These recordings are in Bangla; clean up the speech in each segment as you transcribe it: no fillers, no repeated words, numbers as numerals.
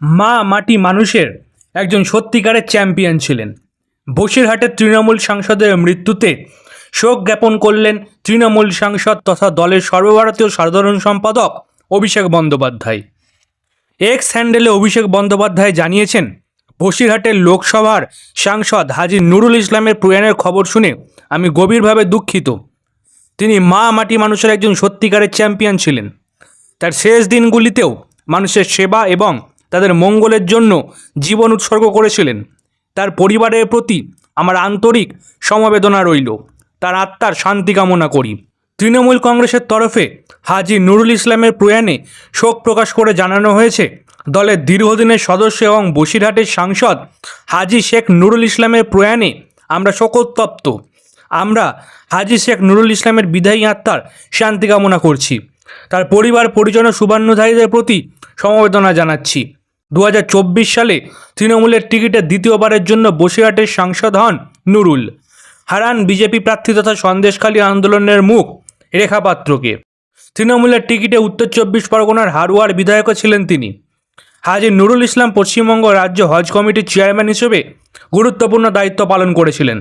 মা মাটি মানুষের একজন সত্যিকারের চ্যাম্পিয়ন ছিলেন। বসিরহাটের তৃণমূল সাংসদের মৃত্যুতে শোক জ্ঞাপন করলেন তৃণমূল সাংসদ তথা দলের সর্বভারতীয় সাধারণ সম্পাদক অভিষেক বন্দ্যোপাধ্যায়। এক্স হ্যান্ডেলে অভিষেক বন্দ্যোপাধ্যায় জানিয়েছেন, বসিরহাটের লোকসভার সাংসদ হাজী নুরুল ইসলামের প্রয়াণের খবর শুনে আমি গভীরভাবে দুঃখিত। তিনি মা মাটি মানুষের একজন সত্যিকারের চ্যাম্পিয়ন ছিলেন। তার শেষ দিনগুলিতেও মানুষের সেবা এবং তাদের মঙ্গলের জন্য জীবন উৎসর্গ করেছিলেন। তার পরিবারের প্রতি আমার আন্তরিক সমবেদনা রইল। তার আত্মার শান্তি কামনা করি। তৃণমূল কংগ্রেসের তরফে হাজী নুরুল ইসলামের প্রয়াণে শোক প্রকাশ করে জানানো হয়েছে, দলের দীর্ঘদিনের সদস্য এবং বসিরহাটের সাংসদ হাজী শেখ নুরুল ইসলামের প্রয়াণে আমরা শোকোত্তপ্ত। আমরা হাজী শেখ নুরুল ইসলামের বিদায়ী আত্মার শান্তি কামনা করছি। তার পরিবার পরিজন ও শুভান্যধারীদের প্রতি সমবেদনা জানাচ্ছি। 2024 সালে তৃণমূলের টিকিটে দ্বিতীয়বারের জন্য বসিরহাটের সাংসদ হন নুরুল। হারান বিজেপি প্রার্থী তথা সন্দেশখালী আন্দোলনের মুখ রেখা পাত্রকে। তৃণমূলের টিকিটে উত্তর 24 পরগনার হারোয়ার বিধায়কও ছিলেন তিনি। হাজী নুরুল ইসলাম পশ্চিমবঙ্গ রাজ্য হজ কমিটির চেয়ারম্যান হিসেবে গুরুত্বপূর্ণ দায়িত্ব পালন করেছিলেন।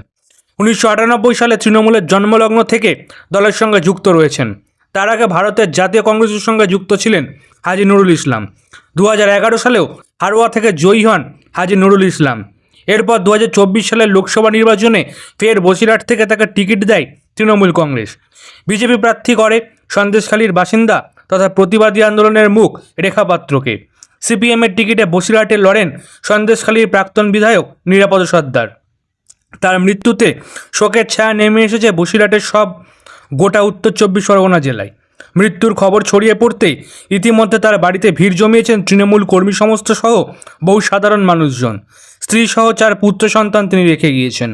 1998 সালে তৃণমূলের জন্মলগ্ন থেকে দলের সঙ্গে যুক্ত রয়েছেন। তার আগে ভারতের জাতীয় কংগ্রেসের সঙ্গে যুক্ত ছিলেন হাজী নুরুল ইসলাম। 2011 সালেও হারোয়া থেকে জয়ী হন হাজী নুরুল ইসলাম। এরপর 2024 সালের লোকসভা নির্বাচনে ফের বসিরহাট থেকে তাকে টিকিট দেয় তৃণমূল কংগ্রেস। বিজেপি প্রার্থী করে সন্দেশখালীর বাসিন্দা তথা প্রতিবাদী আন্দোলনের মুখ রেখা পাত্রকে। সিপিএমের টিকিটে বসিরহাটে লড়েন সন্দেশখালীর প্রাক্তন বিধায়ক নিরাপদ সর্দার। তার মৃত্যুতে শোকের ছায়া নেমে এসেছে বসিরহাটের গোটা উত্তর 24 পরগনা জেলায়। মৃত্যুর খবর ছড়িয়ে পড়তেই ইতিমধ্যে তার বাড়িতে ভিড় জমিয়েছেন তৃণমূল কর্মী সমস্ত সহ বহু সাধারণ মানুষজন। স্ত্রী সহ 4 পুত্র সন্তান তিনি রেখে গিয়েছেন।